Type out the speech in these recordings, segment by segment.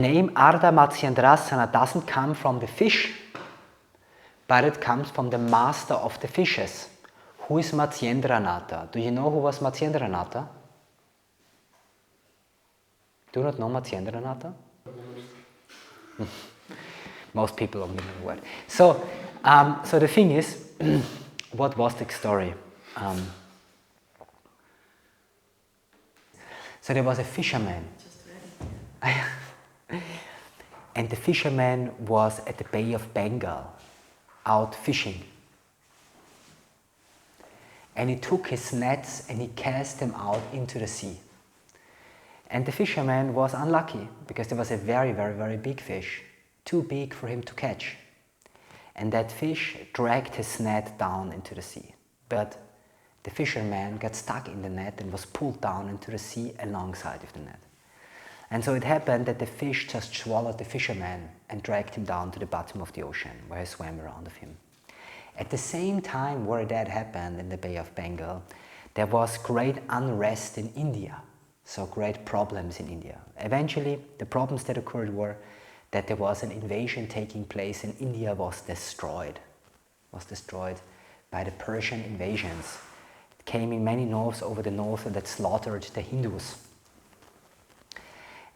The name Ardha Matsyendrasana doesn't come from the fish, but it comes from the master of the fishes. Who is Matsyendra Natha? Do you know who was Matsyendra Natha? Do you not know Matsyendra Natha? Most people don't know the word. So the thing is, what was the story? So there was a fisherman. And the fisherman was at the Bay of Bengal, out fishing. And he took his nets and he cast them out into the sea. And the fisherman was unlucky because there was a very, very, very big fish, too big for him to catch. And that fish dragged his net down into the sea. But the fisherman got stuck in the net and was pulled down into the sea alongside of the net. And so it happened that the fish just swallowed the fisherman and dragged him down to the bottom of the ocean, where he swam around of him. At the same time where that happened in the Bay of Bengal, there was great unrest in India. So great problems in India. Eventually, the problems that occurred were that there was an invasion taking place and India was destroyed by the Persian invasions. It came in many norths over the north that slaughtered the Hindus.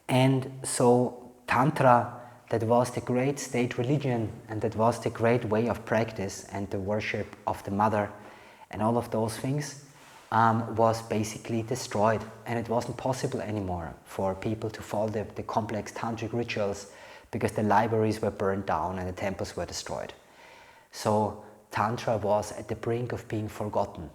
And so Tantra, that was the great state religion and that was the great way of practice and the worship of the mother and all of those things, was basically destroyed, and it wasn't possible anymore for people to follow the complex tantric rituals because the libraries were burned down and the temples were destroyed. So Tantra was at the brink of being forgotten.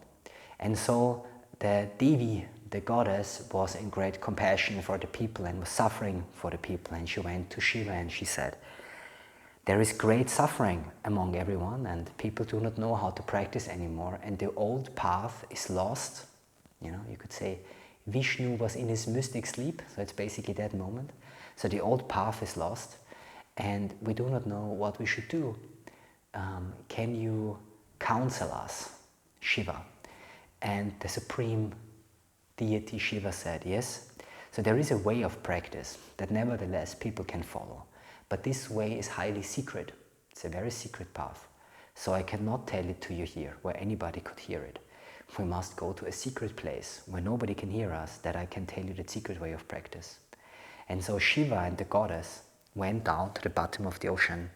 And so the Devi, the goddess, was in great compassion for the people and was suffering for the people, and she went to Shiva and she said, there is great suffering among everyone and people do not know how to practice anymore and the old path is lost. You know, you could say Vishnu was in his mystic sleep, so it's basically that moment. So the old path is lost and we do not know what we should do. Can you counsel us, Shiva? And the supreme deity Shiva said, yes. So there is a way of practice that nevertheless people can follow. But this way is highly secret. It's a very secret path. So I cannot tell it to you here where anybody could hear it. We must go to a secret place where nobody can hear us, that I can tell you the secret way of practice. And so Shiva and the goddess went down to the bottom of the ocean.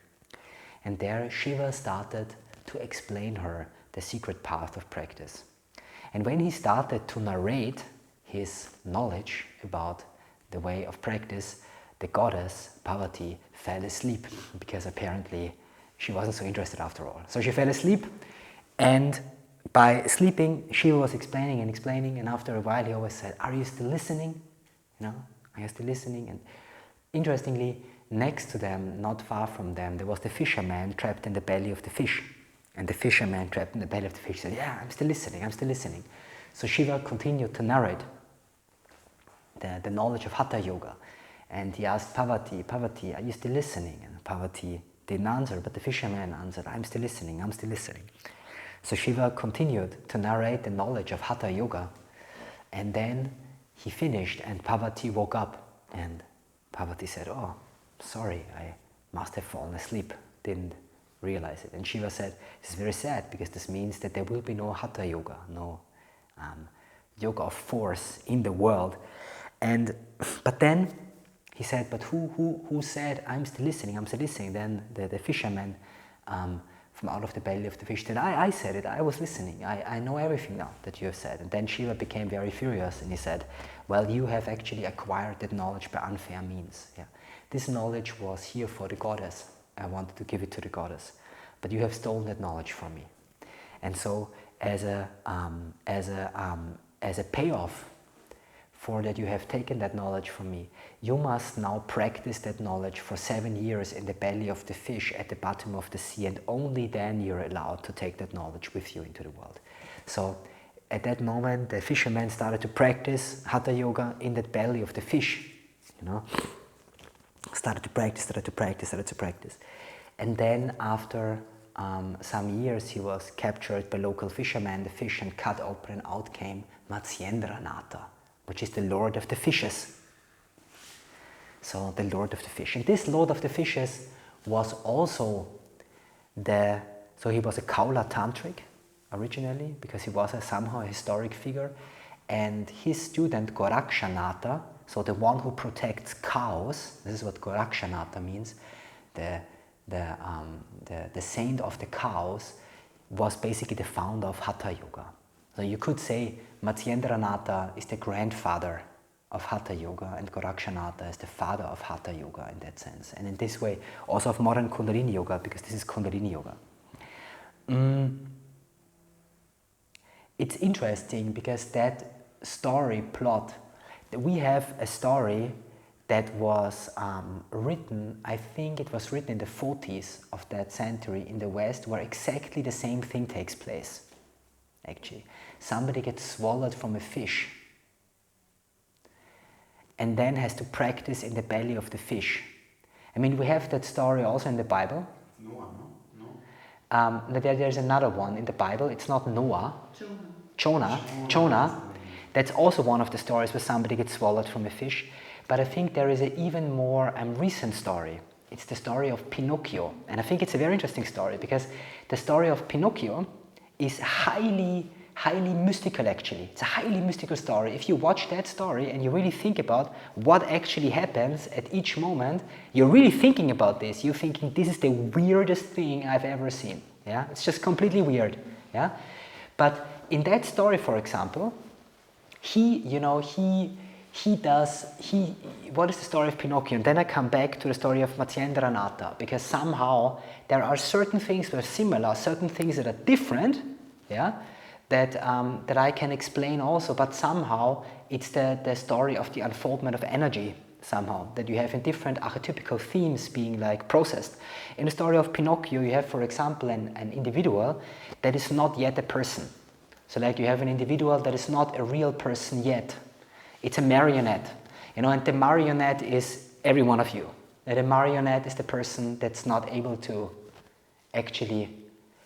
And there Shiva started to explain her the secret path of practice. And when he started to narrate his knowledge about the way of practice, the goddess, Parvati, fell asleep because apparently she wasn't so interested after all. So she fell asleep, and by sleeping, Shiva was explaining, and after a while he always said, are you still listening? You know, are you still listening? And interestingly, next to them, not far from them, there was the fisherman trapped in the belly of the fish. And the fisherman trapped in the belly of the fish said, yeah, I'm still listening. So Shiva continued to narrate the knowledge of Hatha Yoga. And he asked Parvati, are you still listening? And Parvati didn't answer, but the fisherman answered, I'm still listening. So Shiva continued to narrate the knowledge of Hatha Yoga. And then he finished and Parvati woke up. And Parvati said, oh, sorry, I must have fallen asleep, didn't realize it. And Shiva said, this is very sad because this means that there will be no Hatha Yoga, no yoga of force in the world. But then he said, but who said, I'm still listening? Then the fisherman from out of the belly of the fish said, I said it, I was listening. I know everything now that you have said. And then Shiva became very furious and he said, well, you have actually acquired that knowledge by unfair means. Yeah. This knowledge was here for the goddess. I wanted to give it to the goddess. But you have stolen that knowledge from me. And so as a payoff for that you have taken that knowledge from me, you must now practice that knowledge for 7 years in the belly of the fish at the bottom of the sea, and only then you're allowed to take that knowledge with you into the world. So at that moment, the fisherman started to practice Hatha Yoga in that belly of the fish, you know, started to practice. And then after some years, he was captured by local fishermen, the fish, and cut open, and out came Matsyendra Natha, which is the lord of the fishes. So the Lord of the Fish. And this Lord of the Fishes was also so he was a Kaula Tantric originally, because he was somehow a historic figure. And his student Gorakshanatha, so the one who protects cows, this is what Gorakshanatha means, the saint of the cows, was basically the founder of Hatha Yoga. So you could say Matsyendra Natha is the grandfather of Hatha Yoga, and Gorakshanatha is the father of Hatha Yoga in that sense. And in this way, also of modern Kundalini Yoga, because this is Kundalini Yoga. It's interesting because that story plot, we have a story that was written, I think it was written in the 40s of that century in the West, where exactly the same thing takes place, actually. Somebody gets swallowed from a fish and then has to practice in the belly of the fish. I mean, we have that story also in the Bible. Noah, no? There's another one in the Bible. It's not Noah. Jonah. That's also one of the stories where somebody gets swallowed from a fish. But I think there is an even more recent story. It's the story of Pinocchio. And I think it's a very interesting story, because the story of Pinocchio is highly mystical, actually. It's a highly mystical story. If you watch that story and you really think about what actually happens at each moment, you're really thinking about this. You're thinking, this is the weirdest thing I've ever seen. Yeah, it's just completely weird. Yeah, but in that story, for example, what is the story of Pinocchio? And then I come back to the story of Matsyendra Natha, because somehow there are certain things that are similar, certain things that are different, yeah, that I can explain also, but somehow it's the story of the unfoldment of energy, somehow, that you have in different archetypical themes being like processed. In the story of Pinocchio, you have, for example, an individual that is not yet a person. So like you have an individual that is not a real person yet. It's a marionette, and the marionette is every one of you. And the marionette is the person that's not able to actually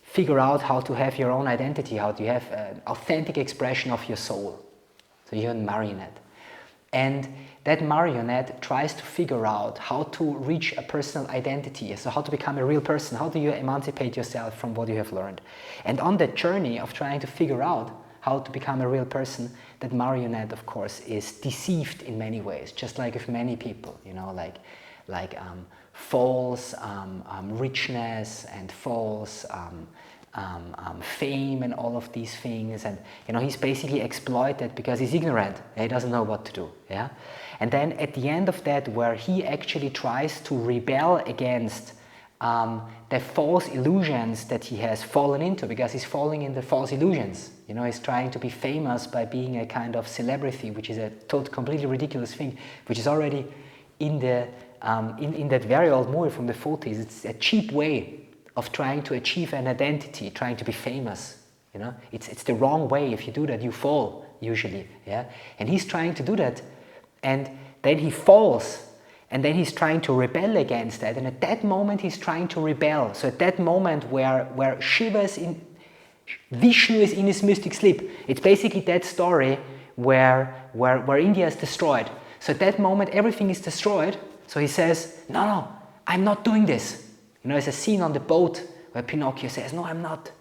figure out how to have your own identity, how to have an authentic expression of your soul. So you're a marionette. And that marionette tries to figure out how to reach a personal identity, so how to become a real person, how do you emancipate yourself from what you have learned. And on that journey of trying to figure out how to become a real person, that marionette, of course, is deceived in many ways, just like with many people, like false richness and false fame and all of these things. And he's basically exploited because he's ignorant. He doesn't know what to do. Yeah, and then at the end of that, where he actually tries to rebel against the false illusions that he has fallen into, because he's falling in the false illusions. He's trying to be famous by being a kind of celebrity, which is a completely ridiculous thing, which is already in the in that very old movie from the 40s. It's a cheap way of trying to achieve an identity, trying to be famous. It's the wrong way. If you do that, you fall usually. Yeah, and he's trying to do that, and then he falls. And then he's trying to rebel against that. And at that moment, he's trying to rebel. So at that moment where Vishnu is in his mystic sleep, it's basically that story where India is destroyed. So at that moment, everything is destroyed. So he says, no, I'm not doing this. There's a scene on the boat where Pinocchio says, no, I'm not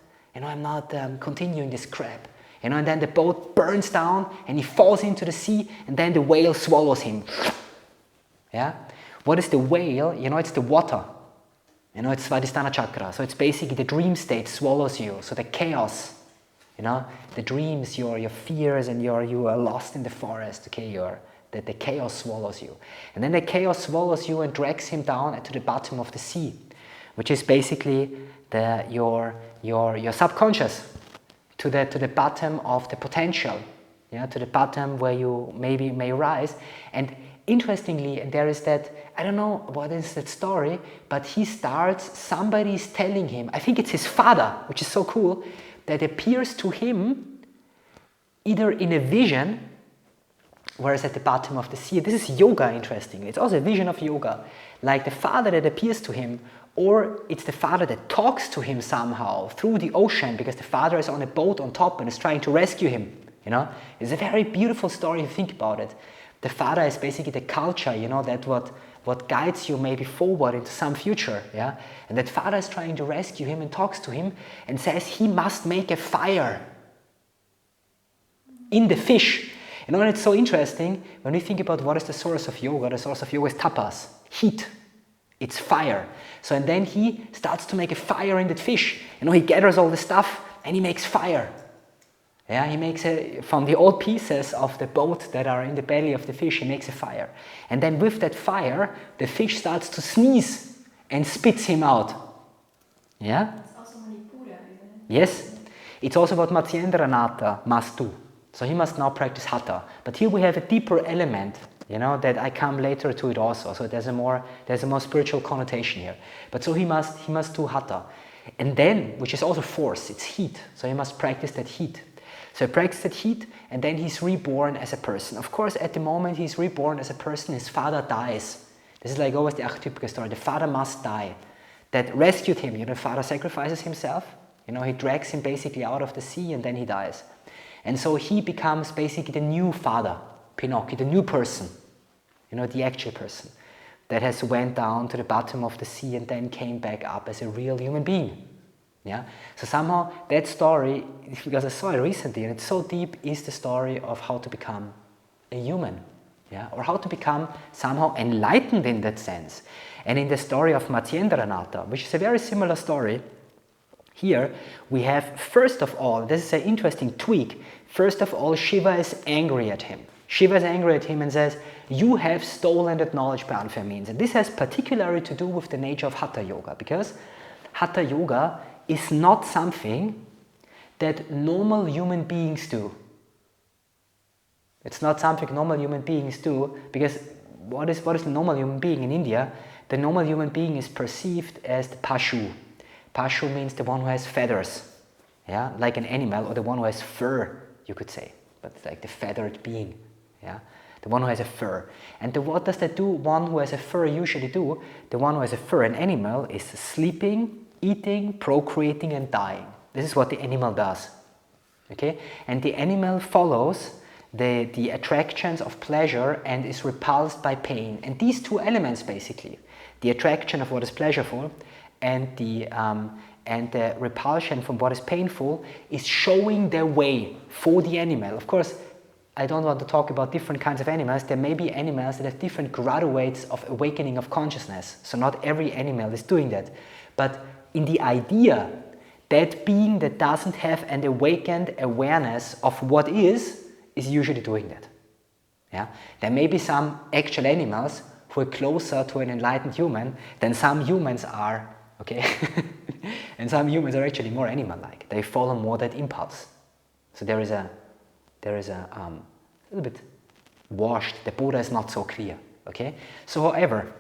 continuing this crap. And then the boat burns down and he falls into the sea, and then the whale swallows him. Yeah? What is the whale? It's the water. It's Svadhisthana chakra. So it's basically the dream state swallows you. So the chaos, the dreams, your fears, and you are lost in the forest. Okay, the chaos swallows you. And then the chaos swallows you and drags him down to the bottom of the sea, which is basically your subconscious, to the bottom of the potential, to the bottom where you maybe may rise. And interestingly, there is that, I don't know what is that story, but somebody's telling him, I think it's his father, which is so cool, that appears to him either in a vision, whereas at the bottom of the sea. This is yoga, interestingly. It's also a vision of yoga. Like the father that appears to him, or it's the father that talks to him somehow through the ocean, because the father is on a boat on top and is trying to rescue him. It's a very beautiful story if you think about it. The father is basically the culture, that what guides you maybe forward into some future, yeah? And that father is trying to rescue him and talks to him and says he must make a fire in the fish. You know, and it's so interesting when we think about what is the source of yoga. The source of yoga is tapas, heat. It's fire. So, and then he starts to make a fire in that fish. You know, he gathers all the stuff and he makes fire. Yeah, he makes from the old pieces of the boat that are in the belly of the fish, he makes a fire. And then with that fire, the fish starts to sneeze and spits him out. Yeah? It's also Manipura, isn't it? Yes. It's also what Matsyendra Natha must do. So he must now practice Hatha. But here we have a deeper element, you know, that I come later to it also. So there's a more spiritual connotation here. But so he must do Hatha. And then, which is also force, it's heat. So he must practice that heat. So he practices that heat, and then he's reborn as a person. Of course, at the moment he's reborn as a person, his father dies. This is like always the archetypical story. The father must die. That rescued him. You know, the father sacrifices himself. You know, he drags him basically out of the sea, and then he dies. And so he becomes basically the new father, Pinocchio, the new person. You know, the actual person that has went down to the bottom of the sea and then came back up as a real human being. Yeah? So somehow that story, because I saw it recently and it's so deep, is the story of how to become a human. Yeah? Or how to become somehow enlightened in that sense. And in the story of Matsyendra Natha, which is a very similar story, here we have, first of all, this is an interesting tweak, first of all Shiva is angry at him. Shiva is angry at him and says, you have stolen that knowledge by unfair means. And this has particularly to do with the nature of Hatha Yoga, because Hatha Yoga is not something that normal human beings do. It's not something normal human beings do, because what is the normal human being in India? The normal human being is perceived as the Pashu. Pashu means the one who has feathers, yeah, like an animal, or the one who has fur, you could say, but it's like the feathered being, yeah, the one who has a fur. And what does that do? One who has a fur usually do. The one who has a fur, an animal, is sleeping, eating, procreating and dying. This is what the animal does. Okay? And the animal follows the attractions of pleasure and is repulsed by pain. And these two elements basically, the attraction of what is pleasurable and the repulsion from what is painful, is showing their way for the animal. Of course, I don't want to talk about different kinds of animals. There may be animals that have different graduates of awakening of consciousness. So not every animal is doing that. But in the idea, that being that doesn't have an awakened awareness of what is usually doing that. Yeah? There may be some actual animals who are closer to an enlightened human than some humans are, okay? And some humans are actually more animal-like. They follow more that impulse. So there is a little bit washed. The Buddha is not so clear, okay? So however,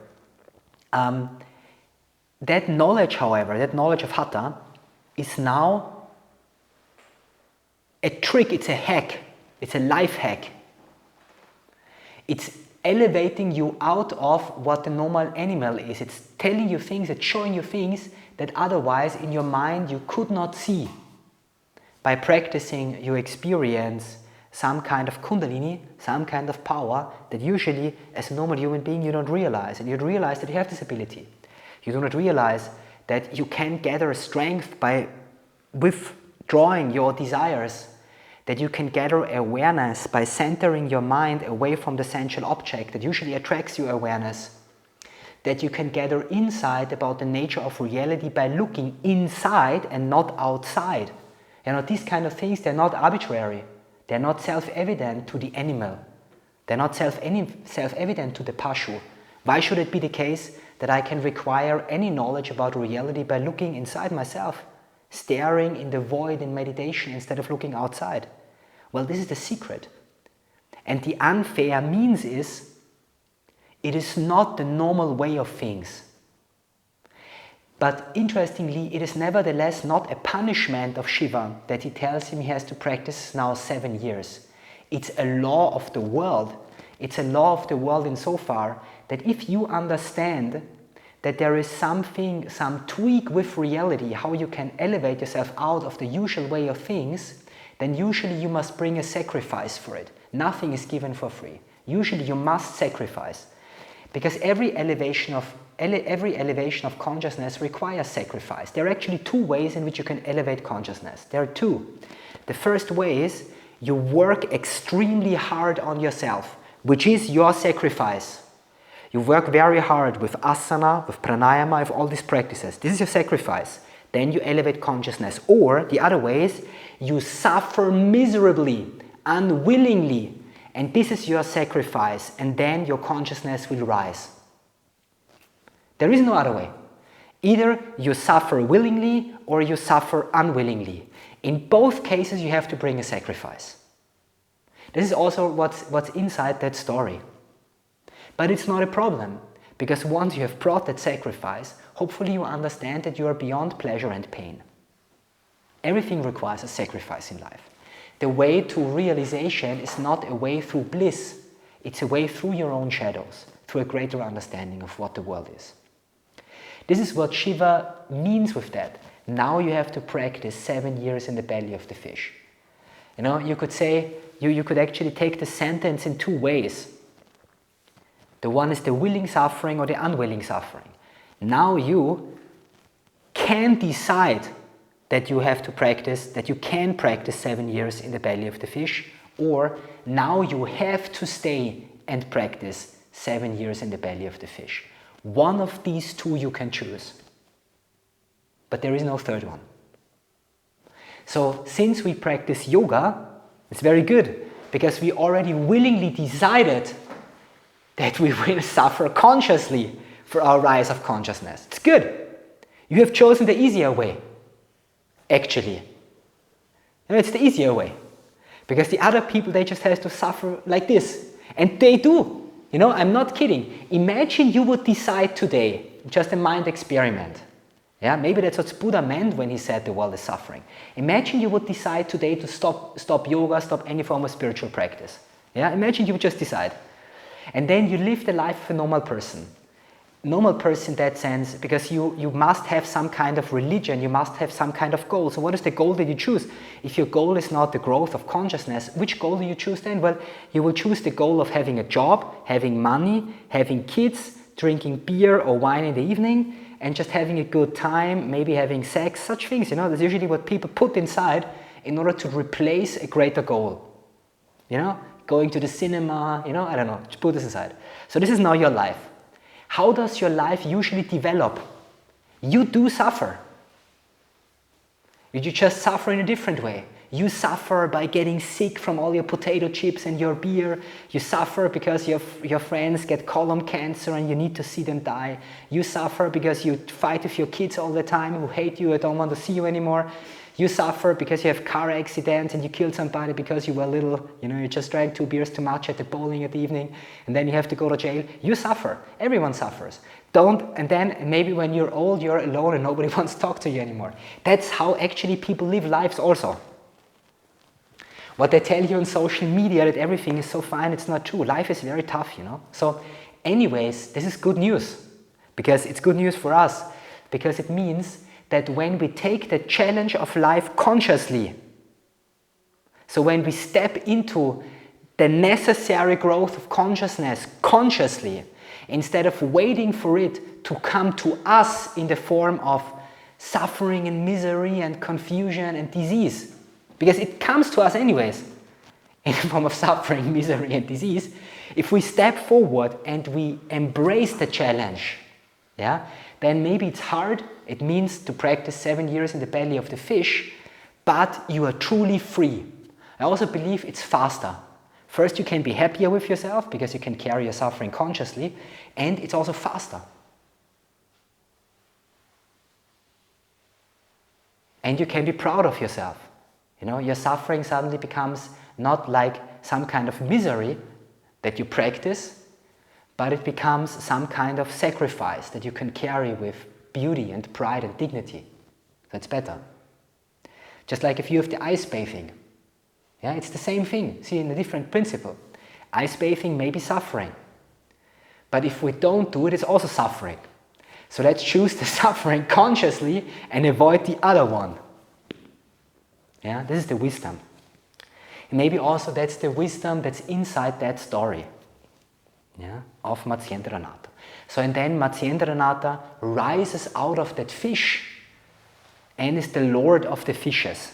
that knowledge, however, that knowledge of Hatha is now a trick, it's a hack, it's a life hack. It's elevating you out of what the normal animal is. It's telling you things, it's showing you things that otherwise in your mind you could not see. By practicing, you experience some kind of Kundalini, some kind of power that usually as a normal human being you don't realize. And you realize that you have this ability. You do not realize that you can gather strength by withdrawing your desires, that you can gather awareness by centering your mind away from the sensual object that usually attracts your awareness, that you can gather insight about the nature of reality by looking inside and not outside. You know, these kind of things, they're not arbitrary. They're not self-evident to the animal. They're not self-evident to the Pashu. Why should it be the case that I can require any knowledge about reality by looking inside myself, staring in the void in meditation instead of looking outside? Well, this is the secret. And the unfair means is, it is not the normal way of things. But interestingly, it is nevertheless not a punishment of Shiva that he tells him he has to practice now 7 years. It's a law of the world. It's a law of the world insofar that if you understand that there is something, some tweak with reality, how you can elevate yourself out of the usual way of things, then usually you must bring a sacrifice for it. Nothing is given for free. Usually you must sacrifice. Because every elevation of consciousness requires sacrifice. There are actually two ways in which you can elevate consciousness. There are two. The first way is you work extremely hard on yourself, which is your sacrifice. You work very hard with asana, with pranayama, with all these practices. This is your sacrifice. Then you elevate consciousness. Or the other way is you suffer miserably, unwillingly, and this is your sacrifice, and then your consciousness will rise. There is no other way. Either you suffer willingly or you suffer unwillingly. In both cases, you have to bring a sacrifice. This is also what's inside that story. But it's not a problem, because once you have brought that sacrifice, hopefully you understand that you are beyond pleasure and pain. Everything requires a sacrifice in life. The way to realization is not a way through bliss, it's a way through your own shadows, through a greater understanding of what the world is. This is what Shiva means with that. Now you have to practice 7 years in the belly of the fish. You know, you could say, you could actually take the sentence in two ways. The one is the willing suffering or the unwilling suffering. Now you can decide that you have to practice, that you can practice 7 years in the belly of the fish, or now you have to stay and practice 7 years in the belly of the fish. One of these two you can choose. But there is no third one. So since we practice yoga, it's very good, because we already willingly decided that we will suffer consciously for our rise of consciousness. It's good. You have chosen the easier way, actually. It's the easier way. Because the other people, they just have to suffer like this. And they do. You know, I'm not kidding. Imagine you would decide today, just a mind experiment. Yeah, maybe that's what Buddha meant when he said the world is suffering. Imagine you would decide today to stop yoga, stop any form of spiritual practice. Yeah, imagine you would just decide. And then you live the life of a normal person. Normal person in that sense, because you must have some kind of religion, you must have some kind of goal. So what is the goal that you choose? If your goal is not the growth of consciousness, which goal do you choose then? Well, you will choose the goal of having a job, having money, having kids, drinking beer or wine in the evening, and just having a good time, maybe having sex, such things. You know, that's usually what people put inside in order to replace a greater goal. You know, going to the cinema, you know, I don't know, just put this aside. So this is now your life. How does your life usually develop? You do suffer. You just suffer in a different way. You suffer by getting sick from all your potato chips and your beer. You suffer because your friends get colon cancer and you need to see them die. You suffer because you fight with your kids all the time who hate you and don't want to see you anymore. You suffer because you have car accidents and you killed somebody because you were little, you know, you just drank 2 beers too much at the bowling at the evening and then you have to go to jail. You suffer. Everyone suffers. And then maybe when you're old, you're alone and nobody wants to talk to you anymore. That's how actually people live lives also. What they tell you on social media that everything is so fine, it's not true. Life is very tough, you know. So anyways, this is good news, because it's good news for us, because it means that when we take the challenge of life consciously, so when we step into the necessary growth of consciousness consciously, instead of waiting for it to come to us in the form of suffering and misery and confusion and disease, because it comes to us anyways in the form of suffering, misery and disease, if we step forward and we embrace the challenge, yeah, then maybe it's hard. It means to practice 7 years in the belly of the fish, but you are truly free. I also believe it's faster. First, you can be happier with yourself because you can carry your suffering consciously, and it's also faster. And you can be proud of yourself. You know, your suffering suddenly becomes not like some kind of misery that you practice, but it becomes some kind of sacrifice that you can carry with beauty and pride and dignity. That's better. Just like if you have the ice bathing. Yeah, it's the same thing. See, in a different principle. Ice bathing may be suffering. But if we don't do it, it's also suffering. So let's choose the suffering consciously and avoid the other one. Yeah, this is the wisdom. And maybe also that's the wisdom that's inside that story. yeah, of Matsyendra Natha. So and then Matsyendra Natha rises out of that fish and is the lord of the fishes.